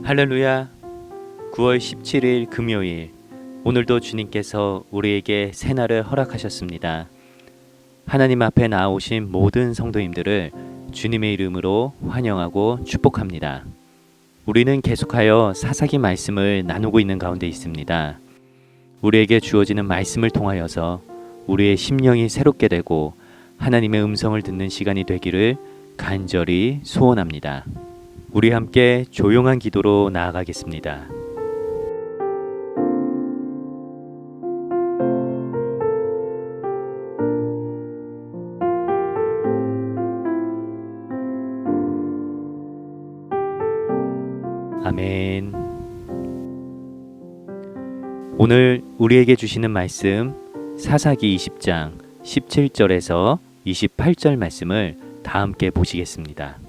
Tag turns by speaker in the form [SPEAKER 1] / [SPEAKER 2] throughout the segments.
[SPEAKER 1] 할렐루야. 9월 17일 금요일, 오늘도 주님께서 우리에게 새날을 허락하셨습니다. 하나님 앞에 나오신 모든 성도님들을 주님의 이름으로 환영하고 축복합니다. 우리는 계속하여 사사기 말씀을 나누고 있는 가운데 있습니다. 우리에게 주어지는 말씀을 통하여서 우리의 심령이 새롭게 되고 하나님의 음성을 듣는 시간이 되기를 간절히 소원합니다. 우리 함께 조용한 기도로 나아가겠습니다. 아멘. 오늘 우리에게 주시는 말씀 사사기 20장 17절에서 28절 말씀을 다 함께 보시겠습니다.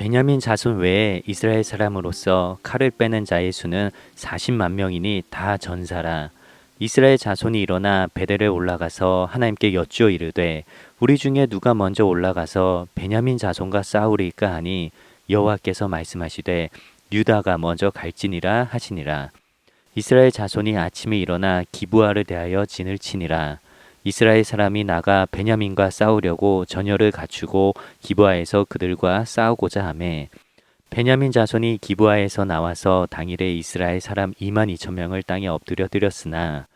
[SPEAKER 1] 베냐민 자손 외에 이스라엘 사람으로서 칼을 빼는 자의 수는 40만 명이니 다 전사라. 이스라엘 자손이 일어나 베델에 올라가서 하나님께 여쭈어 이르되 우리 중에 누가 먼저 올라가서 베냐민 자손과 싸우리까 하니 여호와께서 말씀하시되 유다가 먼저 갈지니라 하시니라. 이스라엘 자손이 아침에 일어나 기브아를 대하여 진을 치니라. 이스라엘 사람이 나가 베냐민과 싸우려고 전열을 갖추고 기브아에서 그들과 싸우고자 하매 베냐민 자손이 기브아에서 나와서 당일에 이스라엘 사람 2만 2천 명을 땅에 엎드려 드렸으나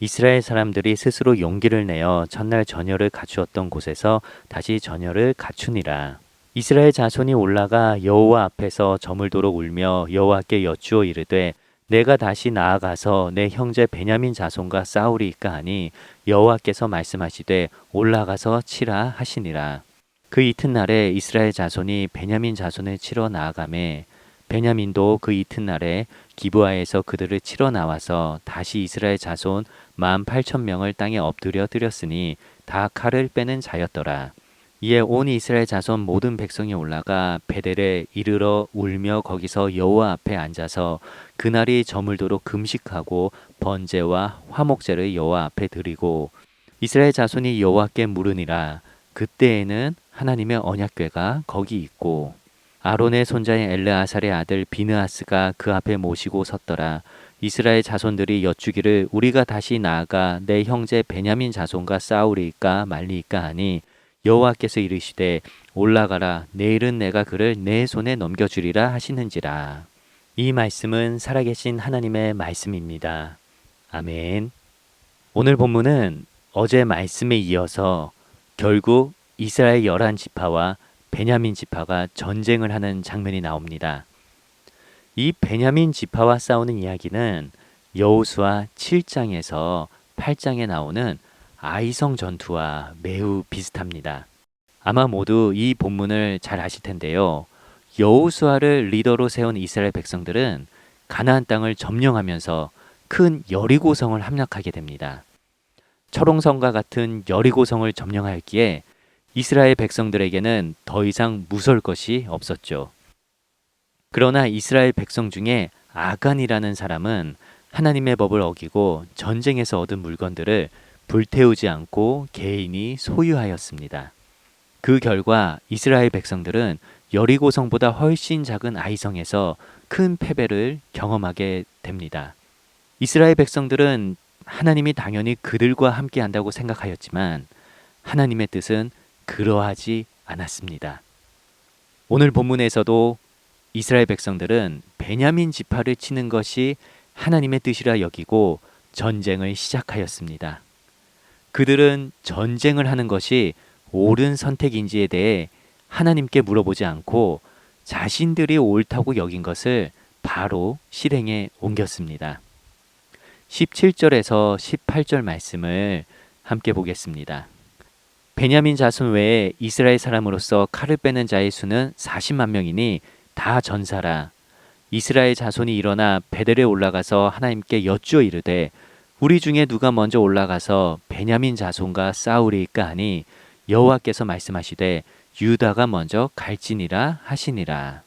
[SPEAKER 1] 이스라엘 사람들이 스스로 용기를 내어 첫날 전열을 갖추었던 곳에서 다시 전열을 갖추니라. 이스라엘 자손이 올라가 여호와 앞에서 저물도록 울며 여호와께 여쭈어 이르되 내가 다시 나아가서 내 형제 베냐민 자손과 싸우리이까 하니 여호와께서 말씀하시되 올라가서 치라 하시니라. 그 이튿날에 이스라엘 자손이 베냐민 자손을 치러 나아가매 베냐민도 그 이튿날에 기브아에서 그들을 치러 나와서 다시 이스라엘 자손 18,000명을 땅에 엎드려 드렸으니 다 칼을 빼는 자였더라. 이에 온 이스라엘 자손 모든 백성이 올라가 베델에 이르러 울며 거기서 여호와 앞에 앉아서 그날이 저물도록 금식하고 번제와 화목제를 여호와 앞에 드리고 이스라엘 자손이 여호와께 물으니라. 그때에는 하나님의 언약궤가 거기 있고 아론의 손자인 엘르아살의 아들 비느하스가 그 앞에 모시고 섰더라. 이스라엘 자손들이 여쭈기를 우리가 다시 나아가 내 형제 베냐민 자손과 싸우리이까 말리이까 하니 여호와께서 이르시되 올라가라. 내일은 내가 그를 내 손에 넘겨주리라 하시는지라. 이 말씀은 살아계신 하나님의 말씀입니다. 아멘. 오늘 본문은 어제 말씀에 이어서 결국 이스라엘 11지파와 베냐민 지파가 전쟁을 하는 장면이 나옵니다. 이 베냐민 지파와 싸우는 이야기는 여호수아 7장에서 8장에 나오는 아이성 전투와 매우 비슷합니다. 아마 모두 이 본문을 잘 아실 텐데요. 여호수아를 리더로 세운 이스라엘 백성들은 가나안 땅을 점령하면서 큰 여리고성을 함락하게 됩니다. 철옹성과 같은 여리고성을 점령하였기에 이스라엘 백성들에게는 더 이상 무서울 것이 없었죠. 그러나 이스라엘 백성 중에 아간이라는 사람은 하나님의 법을 어기고 전쟁에서 얻은 물건들을 불태우지 않고 개인이 소유하였습니다. 그 결과 이스라엘 백성들은 여리고성보다 훨씬 작은 아이성에서 큰 패배를 경험하게 됩니다. 이스라엘 백성들은 하나님이 당연히 그들과 함께 한다고 생각하였지만 하나님의 뜻은 그러하지 않았습니다. 오늘 본문에서도 이스라엘 백성들은 베냐민 지파를 치는 것이 하나님의 뜻이라 여기고 전쟁을 시작하였습니다. 그들은 전쟁을 하는 것이 옳은 선택인지에 대해 하나님께 물어보지 않고 자신들이 옳다고 여긴 것을 바로 실행에 옮겼습니다. 17절에서 18절 말씀을 함께 보겠습니다. 베냐민 자손 외에 이스라엘 사람으로서 칼을 빼는 자의 수는 40만 명이니 다 전사라. 이스라엘 자손이 일어나 베델에 올라가서 하나님께 여쭈어 이르되 우리 중에 누가 먼저 올라가서 베냐민 자손과 싸우리이까 하니 여호와께서 말씀하시되 유다가 먼저 갈지니라 하시니라.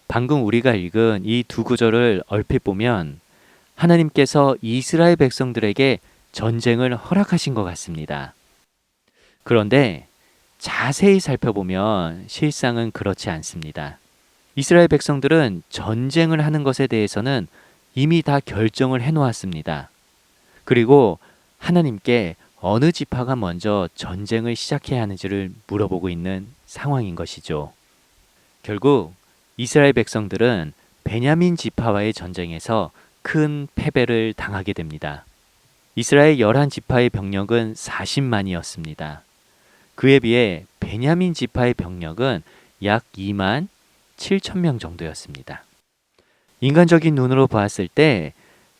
[SPEAKER 1] 방금 우리가 읽은 이 두 구절을 얼핏 보면 하나님께서 이스라엘 백성들에게 전쟁을 허락하신 것 같습니다. 그런데 자세히 살펴보면 실상은 그렇지 않습니다. 이스라엘 백성들은 전쟁을 하는 것에 대해서는 이미 다 결정을 해 놓았습니다. 그리고 하나님께 어느 지파가 먼저 전쟁을 시작해야 하는지를 물어보고 있는 상황인 것이죠. 결국 이스라엘 백성들은 베냐민 지파와의 전쟁에서 큰 패배를 당하게 됩니다. 이스라엘 11지파의 병력은 40만이었습니다. 그에 비해 베냐민 지파의 병력은 약 2만 7천 명 정도였습니다. 인간적인 눈으로 보았을 때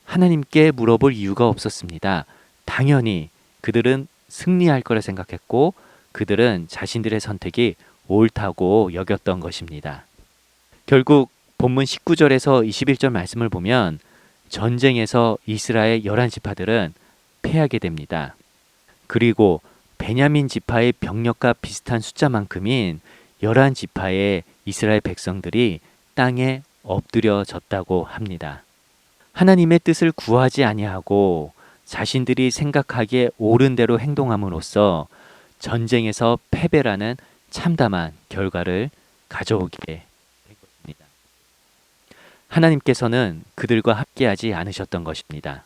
[SPEAKER 1] 하나님께 물어볼 이유가 없었습니다. 당연히 그들은 승리할 거라 생각했고 그들은 자신들의 선택이 옳다고 여겼던 것입니다. 결국 본문 19절에서 21절 말씀을 보면 전쟁에서 이스라엘 11지파들은 패하게 됩니다. 그리고 베냐민 지파의 병력과 비슷한 숫자만큼인 11지파의 이스라엘 백성들이 땅에 엎드려졌다고 합니다. 하나님의 뜻을 구하지 아니하고 자신들이 생각하기에 옳은 대로 행동함으로써 전쟁에서 패배라는 참담한 결과를 가져오게 된 것입니다. 하나님께서는 그들과 함께하지 않으셨던 것입니다.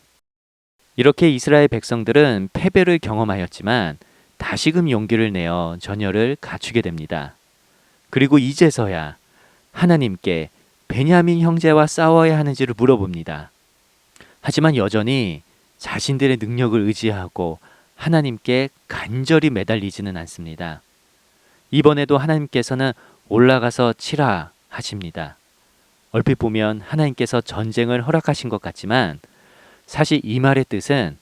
[SPEAKER 1] 이렇게 이스라엘 백성들은 패배를 경험하였지만 다시금 용기를 내어 전열을 갖추게 됩니다. 그리고 이제서야 하나님께 베냐민 형제와 싸워야 하는지를 물어봅니다. 하지만 여전히 자신들의 능력을 의지하고 하나님께 간절히 매달리지는 않습니다. 이번에도 하나님께서는 올라가서 치라 하십니다. 얼핏 보면 하나님께서 전쟁을 허락하신 것 같지만 사실 이 말의 뜻은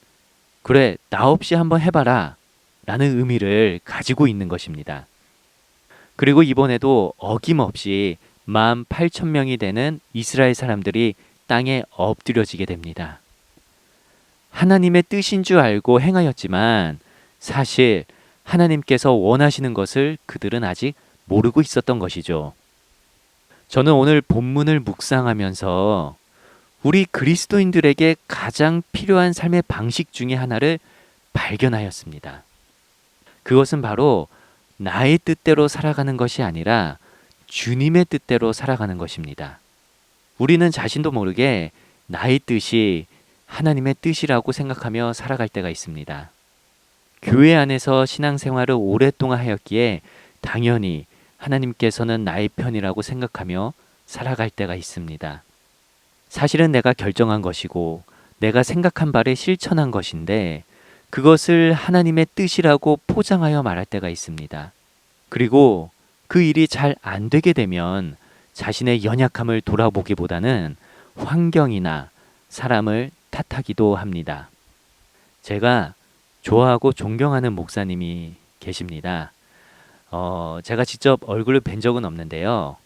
[SPEAKER 1] 그래, 나 없이 한번 해봐라 라는 의미를 가지고 있는 것입니다. 그리고 이번에도 어김없이 18,000명이 되는 이스라엘 사람들이 땅에 엎드려지게 됩니다. 하나님의 뜻인 줄 알고 행하였지만 사실 하나님께서 원하시는 것을 그들은 아직 모르고 있었던 것이죠. 저는 오늘 본문을 묵상하면서 우리 그리스도인들에게 가장 필요한 삶의 방식 중에 하나를 발견하였습니다. 그것은 바로 나의 뜻대로 살아가는 것이 아니라 주님의 뜻대로 살아가는 것입니다. 우리는 자신도 모르게 나의 뜻이 하나님의 뜻이라고 생각하며 살아갈 때가 있습니다. 교회 안에서 신앙생활을 오랫동안 하였기에 당연히 하나님께서는 나의 편이라고 생각하며 살아갈 때가 있습니다. 사실은 내가 결정한 것이고 내가 생각한 바를 실천한 것인데 그것을 하나님의 뜻이라고 포장하여 말할 때가 있습니다. 그리고 그 일이 잘 안 되게 되면 자신의 연약함을 돌아보기보다는 환경이나 사람을 탓하기도 합니다. 제가 좋아하고 존경하는 목사님이 계십니다. 제가 직접 얼굴을 뵌 적은 없는데요.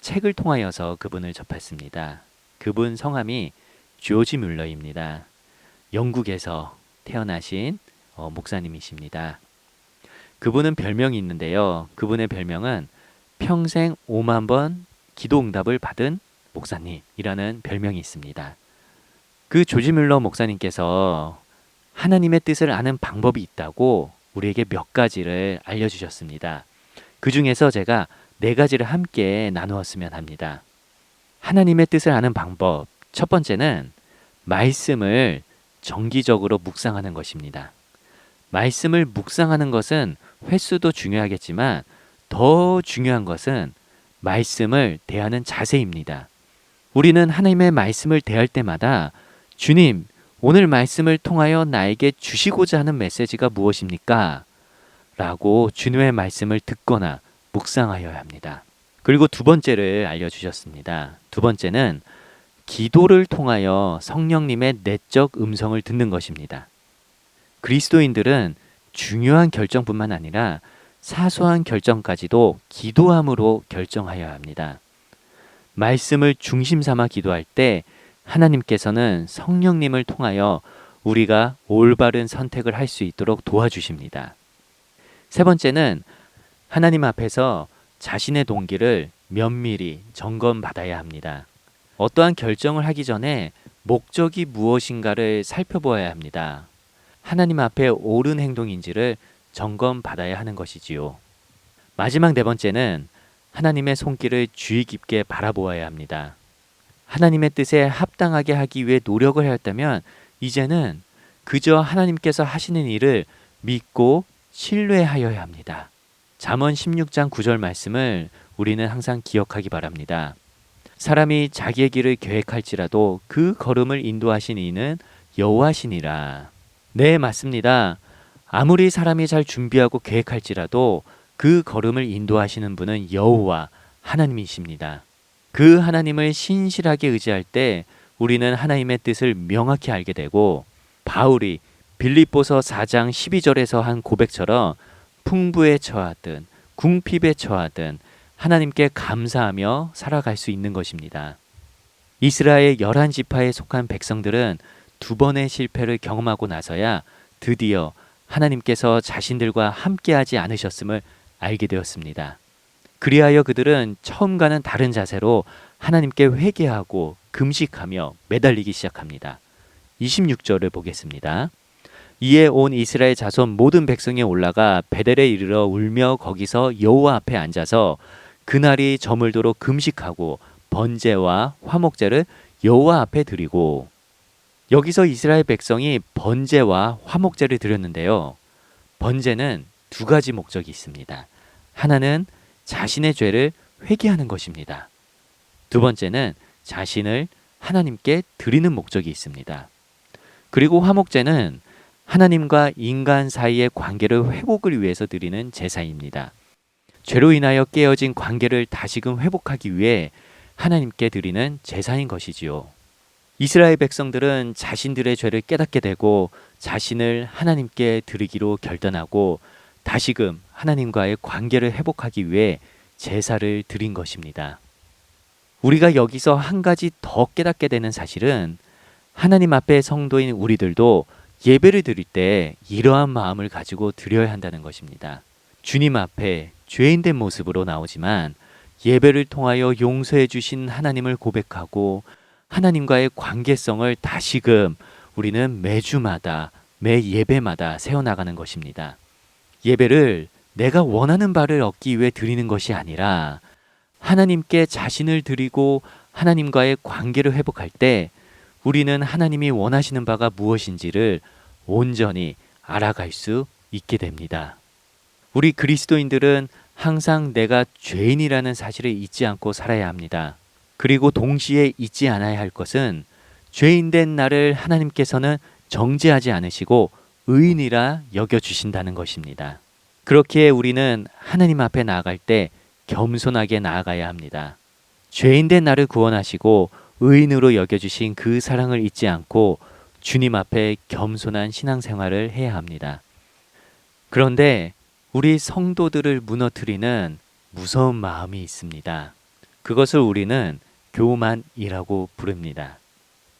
[SPEAKER 1] 책을 통하여서 그분을 접했습니다. 그분 성함이 조지 뮬러입니다. 영국에서 태어나신 목사님이십니다. 그분은 별명이 있는데요. 그분의 별명은 평생 5만 번 기도 응답을 받은 목사님이라는 별명이 있습니다. 그 조지 뮬러 목사님께서 하나님의 뜻을 아는 방법이 있다고 우리에게 몇 가지를 알려주셨습니다. 그 중에서 제가 4가지를 함께 나누었으면 합니다. 하나님의 뜻을 아는 방법. 첫 번째는 말씀을 정기적으로 묵상하는 것입니다. 말씀을 묵상하는 것은 횟수도 중요하겠지만 더 중요한 것은 말씀을 대하는 자세입니다. 우리는 하나님의 말씀을 대할 때마다 주님, 오늘 말씀을 통하여 나에게 주시고자 하는 메시지가 무엇입니까? 라고 주님의 말씀을 듣거나 묵상하여야 합니다. 그리고 2번째를 알려주셨습니다. 2번째는 기도를 통하여 성령님의 내적 음성을 듣는 것입니다. 그리스도인들은 중요한 결정뿐만 아니라 사소한 결정까지도 기도함으로 결정하여야 합니다. 말씀을 중심 삼아 기도할 때 하나님께서는 성령님을 통하여 우리가 올바른 선택을 할 수 있도록 도와주십니다. 3번째는 하나님 앞에서 자신의 동기를 면밀히 점검받아야 합니다. 어떠한 결정을 하기 전에 목적이 무엇인가를 살펴보아야 합니다. 하나님 앞에 옳은 행동인지를 점검받아야 하는 것이지요. 마지막 4번째는 하나님의 손길을 주의 깊게 바라보아야 합니다. 하나님의 뜻에 합당하게 하기 위해 노력을 하였다면 이제는 그저 하나님께서 하시는 일을 믿고 신뢰하여야 합니다. 잠언 16장 9절 말씀을 우리는 항상 기억하기 바랍니다. 사람이 자기의 길을 계획할지라도 그 걸음을 인도하신 이는 여호와시니라. 네, 맞습니다. 아무리 사람이 잘 준비하고 계획할지라도 그 걸음을 인도하시는 분은 여호와 하나님이십니다. 그 하나님을 신실하게 의지할 때 우리는 하나님의 뜻을 명확히 알게 되고 바울이 빌립보서 4장 12절에서 한 고백처럼 풍부에 처하든 궁핍에 처하든 하나님께 감사하며 살아갈 수 있는 것입니다. 이스라엘 11지파에 속한 백성들은 두 번의 실패를 경험하고 나서야 드디어 하나님께서 자신들과 함께하지 않으셨음을 알게 되었습니다. 그리하여 그들은 처음과는 다른 자세로 하나님께 회개하고 금식하며 매달리기 시작합니다. 26절을 보겠습니다. 이에 온 이스라엘 자손 모든 백성이 올라가 베델에 이르러 울며 거기서 여호와 앞에 앉아서 그날이 저물도록 금식하고 번제와 화목제를 여호와 앞에 드리고, 여기서 이스라엘 백성이 번제와 화목제를 드렸는데요. 번제는 두 가지 목적이 있습니다. 하나는 자신의 죄를 회개하는 것입니다. 두 번째는 자신을 하나님께 드리는 목적이 있습니다. 그리고 화목제는 하나님과 인간 사이의 관계를 회복을 위해서 드리는 제사입니다. 죄로 인하여 깨어진 관계를 다시금 회복하기 위해 하나님께 드리는 제사인 것이지요. 이스라엘 백성들은 자신들의 죄를 깨닫게 되고 자신을 하나님께 드리기로 결단하고 다시금 하나님과의 관계를 회복하기 위해 제사를 드린 것입니다. 우리가 여기서 한 가지 더 깨닫게 되는 사실은 하나님 앞에 성도인 우리들도 예배를 드릴 때 이러한 마음을 가지고 드려야 한다는 것입니다. 주님 앞에 죄인된 모습으로 나오지만 예배를 통하여 용서해 주신 하나님을 고백하고 하나님과의 관계성을 다시금 우리는 매주마다 매 예배마다 세워나가는 것입니다. 예배를 내가 원하는 바를 얻기 위해 드리는 것이 아니라 하나님께 자신을 드리고 하나님과의 관계를 회복할 때 우리는 하나님이 원하시는 바가 무엇인지를 온전히 알아갈 수 있게 됩니다. 우리 그리스도인들은 항상 내가 죄인이라는 사실을 잊지 않고 살아야 합니다. 그리고 동시에 잊지 않아야 할 것은 죄인된 나를 하나님께서는 정죄하지 않으시고 의인이라 여겨주신다는 것입니다. 그렇기에 우리는 하나님 앞에 나아갈 때 겸손하게 나아가야 합니다. 죄인된 나를 구원하시고 의인으로 여겨주신 그 사랑을 잊지 않고 주님 앞에 겸손한 신앙생활을 해야 합니다. 그런데 우리 성도들을 무너뜨리는 무서운 마음이 있습니다. 그것을 우리는 교만이라고 부릅니다.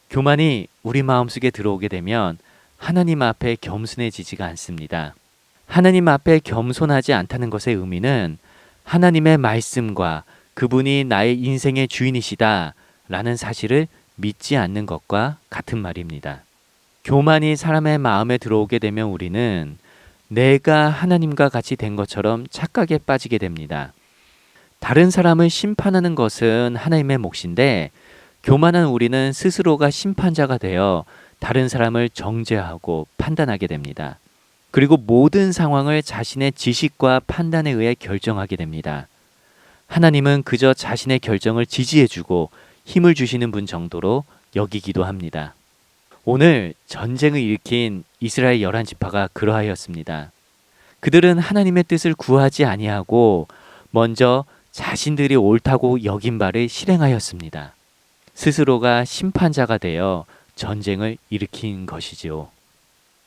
[SPEAKER 1] 교만이 우리 마음속에 들어오게 되면 하나님 앞에 겸손해지지가 않습니다. 하나님 앞에 겸손하지 않다는 것의 의미는 하나님의 말씀과 그분이 나의 인생의 주인이시다 라는 사실을 믿지 않는 것과 같은 말입니다. 교만이 사람의 마음에 들어오게 되면 우리는 내가 하나님과 같이 된 것처럼 착각에 빠지게 됩니다. 다른 사람을 심판하는 것은 하나님의 몫인데 교만한 우리는 스스로가 심판자가 되어 다른 사람을 정죄하고 판단하게 됩니다. 그리고 모든 상황을 자신의 지식과 판단에 의해 결정하게 됩니다. 하나님은 그저 자신의 결정을 지지해주고 힘을 주시는 분 정도로 여기기도 합니다. 오늘 전쟁을 일으킨 이스라엘 11지파가 그러하였습니다. 그들은 하나님의 뜻을 구하지 아니하고 먼저 자신들이 옳다고 여긴 바를 실행하였습니다. 스스로가 심판자가 되어 전쟁을 일으킨 것이지요.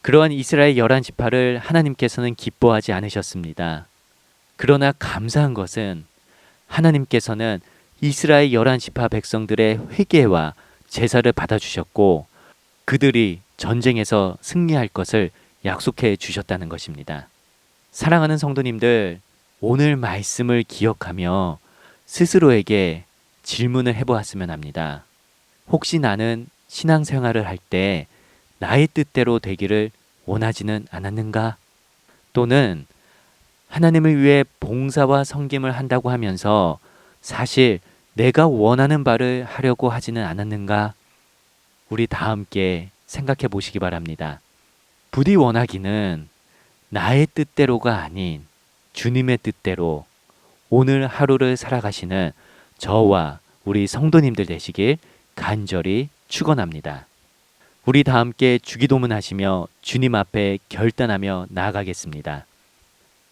[SPEAKER 1] 그러한 이스라엘 11지파를 하나님께서는 기뻐하지 않으셨습니다. 그러나 감사한 것은 하나님께서는 이스라엘 11지파 백성들의 회개와 제사를 받아주셨고 그들이 전쟁에서 승리할 것을 약속해 주셨다는 것입니다. 사랑하는 성도님들, 오늘 말씀을 기억하며 스스로에게 질문을 해보았으면 합니다. 혹시 나는 신앙생활을 할 때 나의 뜻대로 되기를 원하지는 않았는가? 또는 하나님을 위해 봉사와 섬김을 한다고 하면서 사실 내가 원하는 바를 하려고 하지는 않았는가? 우리 다 함께 생각해 보시기 바랍니다. 부디 원하기는 나의 뜻대로가 아닌 주님의 뜻대로 오늘 하루를 살아가시는 저와 우리 성도님들 되시길 간절히 축원합니다. 우리 다 함께 주기도문 하시며 주님 앞에 결단하며 나아가겠습니다.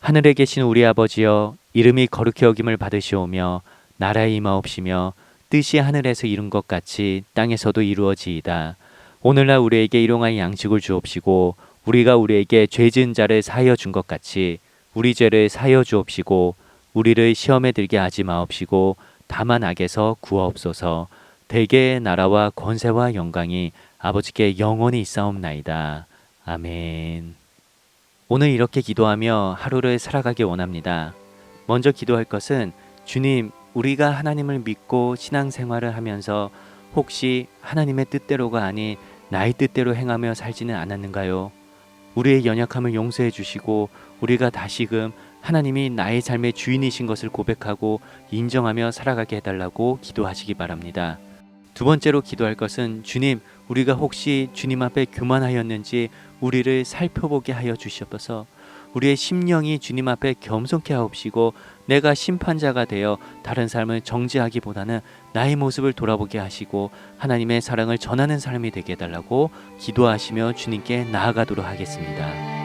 [SPEAKER 1] 하늘에 계신 우리 아버지여, 이름이 거룩히 여김을 받으시오며 나라의 임하옵시며 뜻이 하늘에서 이룬 것 같이 땅에서도 이루어지이다. 오늘날 우리에게 일용할 양식을 주옵시고 우리가 우리에게 죄 지은 자를 사하여 준 것 같이 우리 죄를 사하여 주옵시고 우리를 시험에 들게 하지 마옵시고 다만 악에서 구하옵소서. 대개의 나라와 권세와 영광이 아버지께 영원히 있사옵나이다. 아멘. 오늘 이렇게 기도하며 하루를 살아가기 원합니다. 먼저 기도할 것은 주님, 우리가 하나님을 믿고 신앙생활을 하면서 혹시 하나님의 뜻대로가 아닌 나의 뜻대로 행하며 살지는 않았는가요? 우리의 연약함을 용서해 주시고 우리가 다시금 하나님이 나의 삶의 주인이신 것을 고백하고 인정하며 살아가게 해달라고 기도하시기 바랍니다. 두 번째로 기도할 것은 주님, 우리가 혹시 주님 앞에 교만하였는지 우리를 살펴보게 하여 주시옵소서. 우리의 심령이 주님 앞에 겸손케 하옵시고 내가 심판자가 되어 다른 삶을 정죄하기보다는 나의 모습을 돌아보게 하시고 하나님의 사랑을 전하는 삶이 되게 해달라고 기도하시며 주님께 나아가도록 하겠습니다.